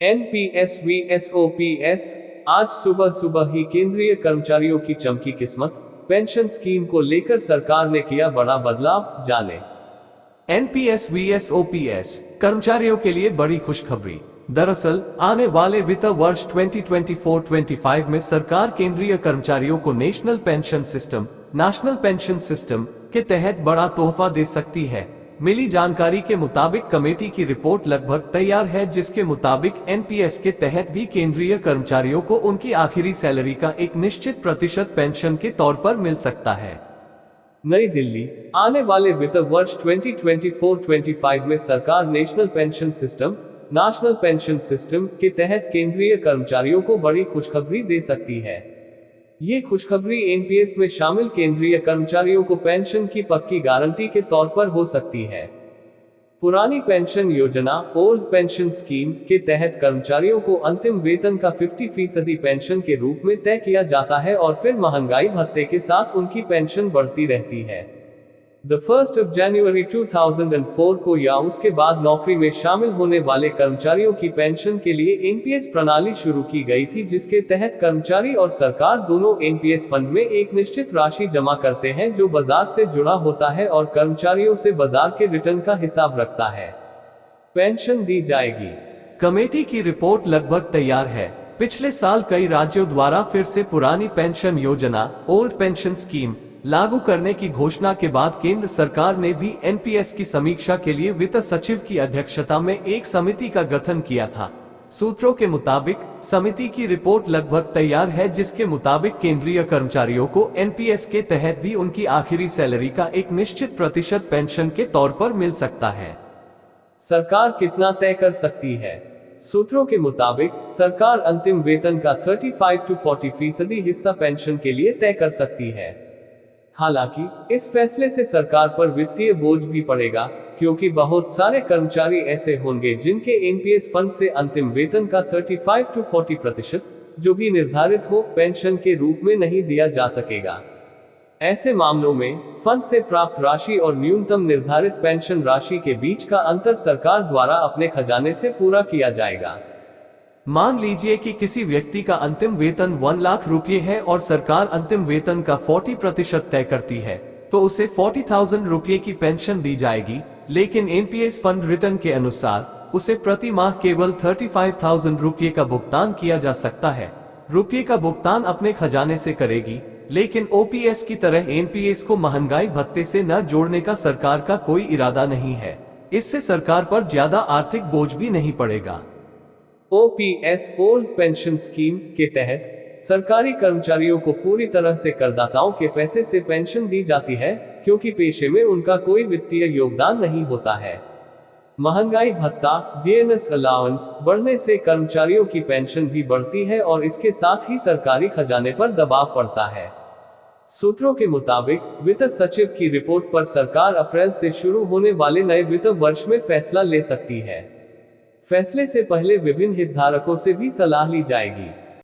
NPS VS OPS. आज सुबह सुबह ही केंद्रीय कर्मचारियों की चमकी किस्मत। पेंशन स्कीम को लेकर सरकार ने किया बड़ा बदलाव, जाने। एनपीएस वीएस ओपीएस कर्मचारियों के लिए बड़ी खुशखबरी। दरअसल आने वाले वित्त वर्ष 2024-25 में सरकार केंद्रीय कर्मचारियों को नेशनल पेंशन सिस्टम के तहत बड़ा तोहफा दे सकती है। मिली जानकारी के मुताबिक कमेटी की रिपोर्ट लगभग तैयार है, जिसके मुताबिक एनपीएस के तहत भी केंद्रीय कर्मचारियों को उनकी आखिरी सैलरी का एक निश्चित प्रतिशत पेंशन के तौर पर मिल सकता है। नई दिल्ली। आने वाले वित्त वर्ष 2024-25 में सरकार नेशनल पेंशन सिस्टम के तहत केंद्रीय कर्मचारियों को बड़ी खुशखबरी दे सकती है। ये खुशखबरी एनपीएस में शामिल केंद्रीय कर्मचारियों को पेंशन की पक्की गारंटी के तौर पर हो सकती है। पुरानी पेंशन योजना ओल्ड पेंशन स्कीम के तहत कर्मचारियों को अंतिम वेतन का 50% पेंशन के रूप में तय किया जाता है और फिर महंगाई भत्ते के साथ उनकी पेंशन बढ़ती रहती है। 1 जनवरी 2004 को या उसके बाद नौकरी में शामिल होने वाले कर्मचारियों की पेंशन के लिए एनपीएस प्रणाली शुरू की गई थी, जिसके तहत कर्मचारी और सरकार दोनों एनपीएस फंड में एक निश्चित राशि जमा करते हैं, जो बाजार से जुड़ा होता है और कर्मचारियों से बाजार के रिटर्न का हिसाब रखता है। पेंशन दी जाएगी। कमेटी की रिपोर्ट लगभग तैयार है। पिछले साल कई राज्यों द्वारा फिर से पुरानी पेंशन योजना ओल्ड पेंशन स्कीम लागू करने की घोषणा के बाद केंद्र सरकार ने भी एनपीएस की समीक्षा के लिए वित्त सचिव की अध्यक्षता में एक समिति का गठन किया था। सूत्रों के मुताबिक समिति की रिपोर्ट लगभग तैयार है, जिसके मुताबिक केंद्रीय कर्मचारियों को एनपीएस के तहत भी उनकी आखिरी सैलरी का एक निश्चित प्रतिशत पेंशन के तौर पर मिल सकता है। सरकार कितना तय कर सकती है? सूत्रों के मुताबिक सरकार अंतिम वेतन का 35 से 40% हिस्सा पेंशन के लिए तय कर सकती है। हालांकि इस फैसले से सरकार पर वित्तीय बोझ भी पड़ेगा, क्योंकि बहुत सारे कर्मचारी ऐसे होंगे जिनके एनपीएस फंड से अंतिम वेतन का 35 से 40% जो भी निर्धारित हो, पेंशन के रूप में नहीं दिया जा सकेगा। ऐसे मामलों में फंड से प्राप्त राशि और न्यूनतम निर्धारित पेंशन राशि के बीच का अंतर सरकार द्वारा अपने खजाने से पूरा किया जाएगा। मान लीजिए कि किसी व्यक्ति का अंतिम वेतन 1 लाख रुपये है और सरकार अंतिम वेतन का 40% तय करती है, तो उसे 40,000 रुपये की पेंशन दी जाएगी, लेकिन एनपीएस फंड रिटर्न के अनुसार उसे प्रति माह केवल 35,000 रुपये का भुगतान किया जा सकता है। रुपये का भुगतान अपने खजाने से करेगी, लेकिन ओपीएस की तरह एनपीएस को महंगाई भत्ते से न जोड़ने का सरकार का कोई इरादा नहीं है। इससे सरकार पर ज्यादा आर्थिक बोझ भी नहीं पड़ेगा। ओपीएस ओल्ड पेंशन स्कीम के तहत सरकारी कर्मचारियों को पूरी तरह से करदाताओं के पैसे से पेंशन दी जाती है, क्योंकि पेशे में उनका कोई वित्तीय योगदान नहीं होता है। महंगाई भत्ता डीएनएस अलाउंस बढ़ने से कर्मचारियों की पेंशन भी बढ़ती है और इसके साथ ही सरकारी खजाने पर दबाव पड़ता है। सूत्रों के मुताबिक वित्त सचिव की रिपोर्ट पर सरकार अप्रैल से शुरू होने वाले नए वित्त वर्ष में फैसला ले सकती है। फैसले से पहले विभिन्न हितधारकों से भी सलाह ली जाएगी।